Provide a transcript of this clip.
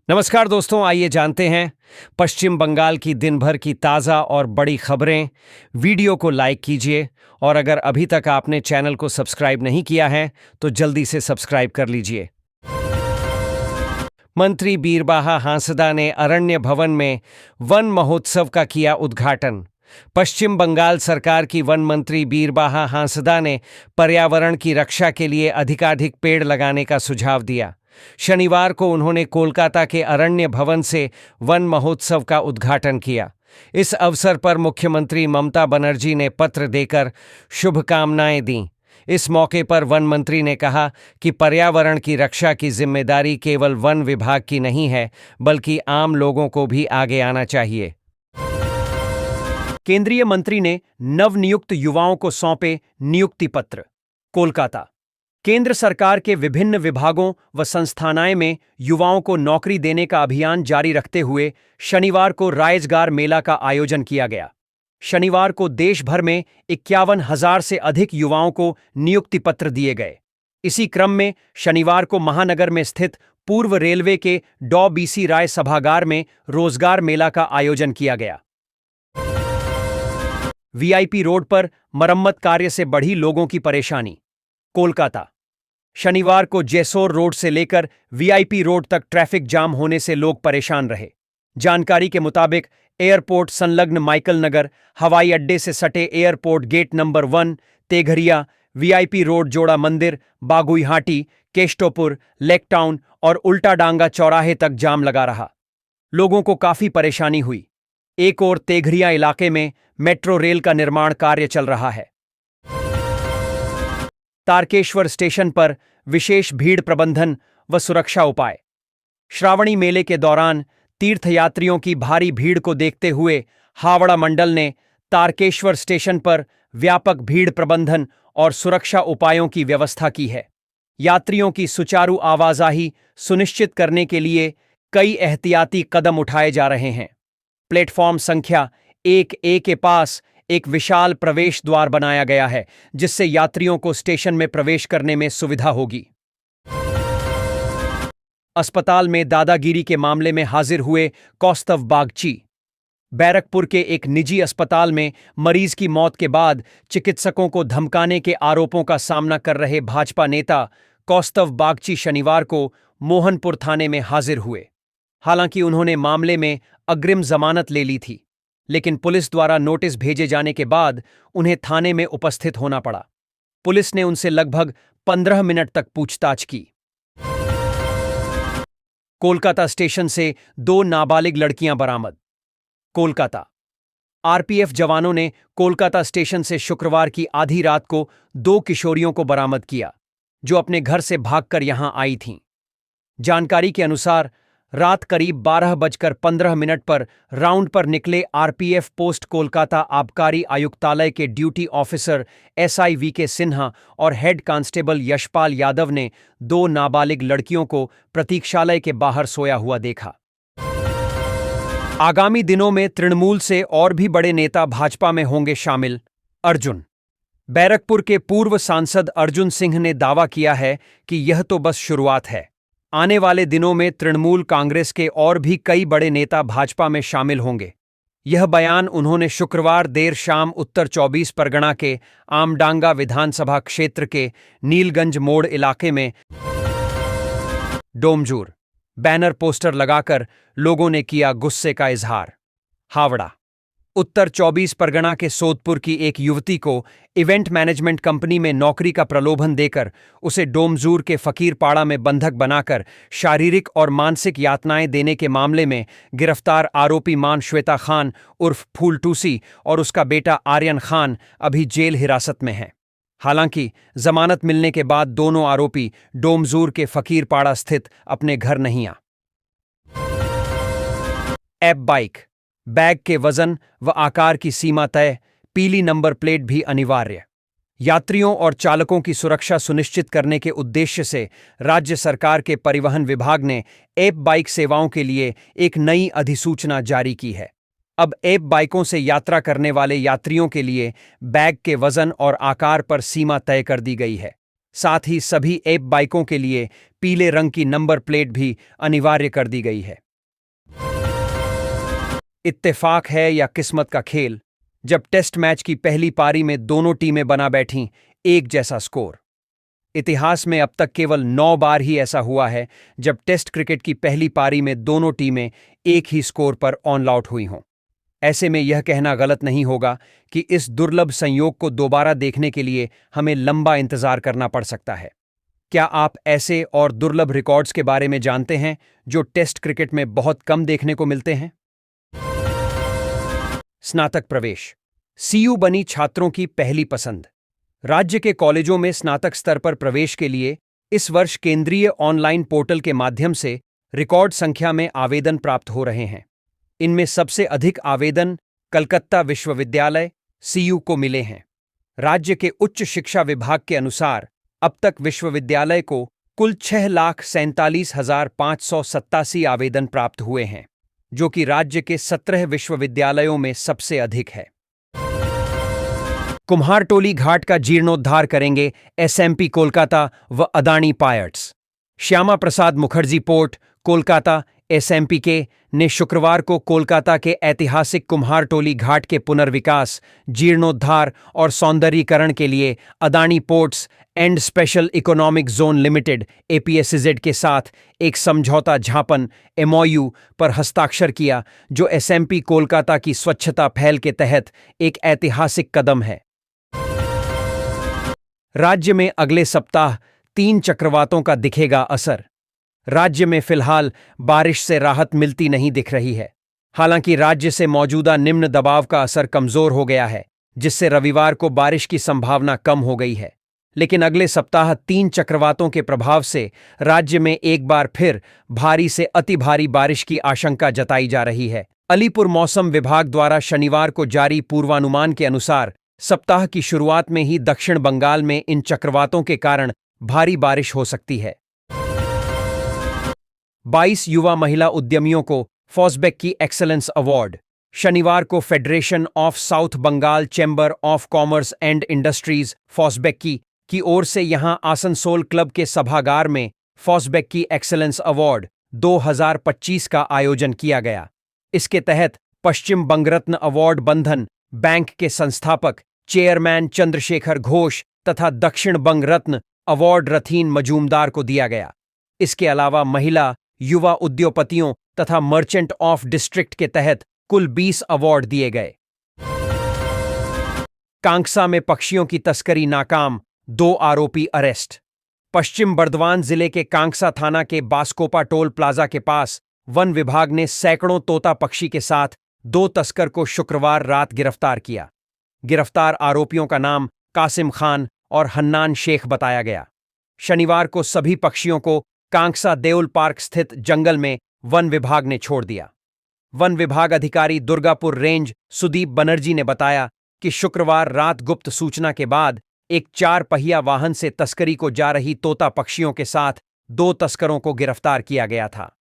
नमस्कार दोस्तों, आइए जानते हैं पश्चिम बंगाल की दिन भर की ताज़ा और बड़ी खबरें। वीडियो को लाइक कीजिए और अगर अभी तक आपने चैनल को सब्सक्राइब नहीं किया है तो जल्दी से सब्सक्राइब कर लीजिए। मंत्री बीरबाहा हांसदा ने अरण्य भवन में वन महोत्सव का किया उद्घाटन। पश्चिम बंगाल सरकार की वन मंत्री बीरबाहा हांसदा ने पर्यावरण की रक्षा के लिए अधिकाधिक पेड़ लगाने का सुझाव दिया। शनिवार को उन्होंने कोलकाता के अरण्य भवन से वन महोत्सव का उद्घाटन किया। इस अवसर पर मुख्यमंत्री ममता बनर्जी ने पत्र देकर शुभकामनाएं दीं। इस मौके पर वन मंत्री ने कहा कि पर्यावरण की रक्षा की जिम्मेदारी केवल वन विभाग की नहीं है, बल्कि आम लोगों को भी आगे आना चाहिए। केंद्रीय मंत्री ने नवनियुक्त युवाओं को सौंपे नियुक्ति पत्र। कोलकाता। केंद्र सरकार के विभिन्न विभागों व संस्थानाएं में युवाओं को नौकरी देने का अभियान जारी रखते हुए शनिवार को रायजगार मेला का आयोजन किया गया। शनिवार को देश भर में 51,000 से अधिक युवाओं को नियुक्ति पत्र दिए गए। इसी क्रम में शनिवार को महानगर में स्थित पूर्व रेलवे के डॉ. बी.सी. राय सभागार में रोजगार मेला का आयोजन किया गया। वीआईपी रोड पर मरम्मत कार्य से बढ़ी लोगों की परेशानी। कोलकाता। शनिवार को जेसोर रोड से लेकर वीआईपी रोड तक ट्रैफिक जाम होने से लोग परेशान रहे। जानकारी के मुताबिक एयरपोर्ट संलग्न माइकल नगर, हवाई अड्डे से सटे airport gate number 1, Teghoria, VIP road, Jora Mandir, Baguihati, केष्टोपुर, lake town और उल्टा डांगा चौराहे तक जाम लगा रहा। लोगों को काफी परेशानी हुई। एक और तेघरिया इलाके में मेट्रो रेल का निर्माण कार्य चल रहा है। तारकेश्वर स्टेशन पर विशेष भीड़ प्रबंधन व सुरक्षा उपाय। श्रावणी मेले के दौरान तीर्थयात्रियों की भारी भीड़ को देखते हुए हावड़ा मंडल ने तारकेश्वर स्टेशन पर व्यापक भीड़ प्रबंधन और सुरक्षा उपायों की व्यवस्था की है। यात्रियों की सुचारू आवाजाही सुनिश्चित करने के लिए कई एहतियाती कदम उठाए जा रहे हैं। प्लेटफॉर्म संख्या 1A के पास एक विशाल प्रवेश द्वार बनाया गया है, जिससे यात्रियों को स्टेशन में प्रवेश करने में सुविधा होगी। अस्पताल में दादागिरी के मामले में हाजिर हुए कौस्तव बागची। बैरकपुर के एक निजी अस्पताल में मरीज की मौत के बाद चिकित्सकों को धमकाने के आरोपों का सामना कर रहे भाजपा नेता कौस्तव बागची शनिवार को मोहनपुर थाने में हाजिर हुए। हालांकि उन्होंने मामले में अग्रिम जमानत ले ली थी, लेकिन पुलिस द्वारा नोटिस भेजे जाने के बाद उन्हें थाने में उपस्थित होना पड़ा। पुलिस ने उनसे लगभग 15 मिनट तक पूछताछ की। कोलकाता स्टेशन से 2 नाबालिग लड़कियां बरामद। कोलकाता। आरपीएफ जवानों ने कोलकाता स्टेशन से शुक्रवार की आधी रात को 2 किशोरियों को बरामद किया, जो अपने घर से भागकर यहां आई थीं। जानकारी के अनुसार रात करीब 12:15 पर राउंड पर निकले आरपीएफ पोस्ट कोलकाता आबकारी आयुक्तालय के duty officer SI VK Sinha और हेड कांस्टेबल यशपाल यादव ने 2 नाबालिग लड़कियों को प्रतीक्षालय के बाहर सोया हुआ देखा। आगामी दिनों में तृणमूल से और भी बड़े नेता भाजपा में होंगे शामिल। अर्जुन। बैरकपुर के पूर्व सांसद अर्जुन सिंह ने दावा किया है कि यह तो बस शुरुआत है। आने वाले दिनों में तृणमूल कांग्रेस के और भी कई बड़े नेता भाजपा में शामिल होंगे। यह बयान उन्होंने शुक्रवार देर शाम उत्तर 24 परगना के आमडांगा विधानसभा क्षेत्र के नीलगंज मोड़ इलाके में डोमजूर बैनर पोस्टर लगाकर लोगों ने किया गुस्से का इजहार। हावड़ा। उत्तर 24 परगना के सोदपुर की एक युवती को इवेंट मैनेजमेंट कंपनी में नौकरी का प्रलोभन देकर उसे डोमजूर के फकीरपाड़ा में बंधक बनाकर शारीरिक और मानसिक यातनाएं देने के मामले में गिरफ्तार आरोपी मान श्वेता खान उर्फ फूल टूसी और उसका बेटा आर्यन खान अभी जेल हिरासत में हैं। हालांकि जमानत मिलने के बाद दोनों आरोपी डोमजूर के फकीरपाड़ा स्थित अपने घर नहीं आ। App bike. बैग के वजन व आकार की सीमा तय, पीली नंबर प्लेट भी अनिवार्य। यात्रियों और चालकों की सुरक्षा सुनिश्चित करने के उद्देश्य से राज्य सरकार के परिवहन विभाग ने एप बाइक सेवाओं के लिए एक नई अधिसूचना जारी की है। अब एप बाइकों से यात्रा करने वाले यात्रियों के लिए बैग के वजन और आकार पर सीमा तय कर दी गई है। साथ ही सभी एप बाइकों के लिए पीले रंग की नंबर प्लेट भी अनिवार्य कर दी गई है। इत्तेफाक है या किस्मत का खेल, जब टेस्ट मैच की पहली पारी में दोनों टीमें बना बैठीं, एक जैसा स्कोर। इतिहास में अब तक केवल 9 बार ही ऐसा हुआ है जब टेस्ट क्रिकेट की पहली पारी में दोनों टीमें एक ही स्कोर पर ऑन आउट हुई हों। ऐसे में यह कहना गलत नहीं होगा कि इस दुर्लभ संयोग को दोबारा देखने के लिए हमें लंबा इंतजार करना पड़ सकता है। क्या आप ऐसे और दुर्लभ रिकॉर्ड्स के बारे में जानते हैं जो टेस्ट क्रिकेट में बहुत कम देखने को मिलते हैं? स्नातक प्रवेश सीयू बनी छात्रों की पहली पसंद। राज्य के कॉलेजों में स्नातक स्तर पर प्रवेश के लिए इस वर्ष केंद्रीय ऑनलाइन पोर्टल के माध्यम से रिकॉर्ड संख्या में आवेदन प्राप्त हो रहे हैं। इनमें सबसे अधिक आवेदन कलकत्ता विश्वविद्यालय सीयू को मिले हैं। राज्य के उच्च शिक्षा विभाग के अनुसार अब तक विश्वविद्यालय को कुल 6,47,587 आवेदन प्राप्त हुए हैं, जो कि राज्य के 17 विश्वविद्यालयों में सबसे अधिक है। कुम्हारटोली घाट का जीर्णोद्धार करेंगे एसएमपी कोलकाता व अदानी पायर्ट्स। श्यामा प्रसाद मुखर्जी पोर्ट, कोलकाता एसएमपीके ने शुक्रवार को कोलकाता के ऐतिहासिक कुम्हारटोली घाट के पुनर्विकास, जीर्णोद्धार और सौंदर्यीकरण के लिए Adani ports and special economic zone limited APSEZ के साथ एक समझौता ज्ञापन एमओयू पर हस्ताक्षर किया, जो एसएमपी कोलकाता की स्वच्छता पहल के तहत एक ऐतिहासिक कदम है। राज्य में अगले सप्ताह 3 चक्रवातों का दिखेगा असर। राज्य में फिलहाल बारिश से राहत मिलती नहीं दिख रही है। हालांकि राज्य से मौजूदा निम्न दबाव का असर कमजोर हो गया है, जिससे रविवार को बारिश की संभावना कम हो गई है। लेकिन अगले सप्ताह 3 चक्रवातों के प्रभाव से राज्य में एक बार फिर भारी से अति भारी बारिश की आशंका जताई जा रही है। अलीपुर मौसम विभाग द्वारा शनिवार को जारी पूर्वानुमान के अनुसार सप्ताह की शुरुआत में ही दक्षिण बंगाल में इन चक्रवातों के कारण भारी बारिश हो सकती है। 22 युवा महिला उद्यमियों को फॉस्बेक की एक्सेलेंस अवार्ड। शनिवार को federation of south Bengal chamber of commerce and industries FOSBEC की ओर से यहां आसनसोल क्लब के सभागार में फॉस्बेक की एक्सेलेंस अवार्ड 2025 का आयोजन किया गया। इसके तहत पश्चिम बंगरत्न अवार्ड बंधन बैंक के संस्थापक चेयरमैन चंद्रशेखर घोष तथा दक्षिण बंग रत्न अवार्ड रथीन मजूमदार को दिया गया। इसके अलावा महिला युवा उद्योगपतियों तथा मर्चेंट ऑफ डिस्ट्रिक्ट के तहत कुल 20 अवार्ड दिए गए। कांगसा में पक्षियों की तस्करी नाकाम, 2 आरोपी अरेस्ट। पश्चिम बर्दवान जिले के कांगसा थाना के बास्कोपा टोल प्लाजा के पास वन विभाग ने सैकड़ों तोता पक्षी के साथ 2 तस्कर को शुक्रवार रात गिरफ्तार किया। गिरफ्तार आरोपियों का नाम कासिम खान और हन्नान शेख बताया गया। शनिवार को सभी पक्षियों को कांगसा देउल पार्क स्थित जंगल में वन विभाग ने छोड़ दिया। वन विभाग अधिकारी दुर्गापुर रेंज सुदीप बनर्जी ने बताया कि शुक्रवार रात गुप्त सूचना के बाद एक 4 पहिया वाहन से तस्करी को जा रही तोता पक्षियों के साथ 2 तस्करों को गिरफ्तार किया गया था।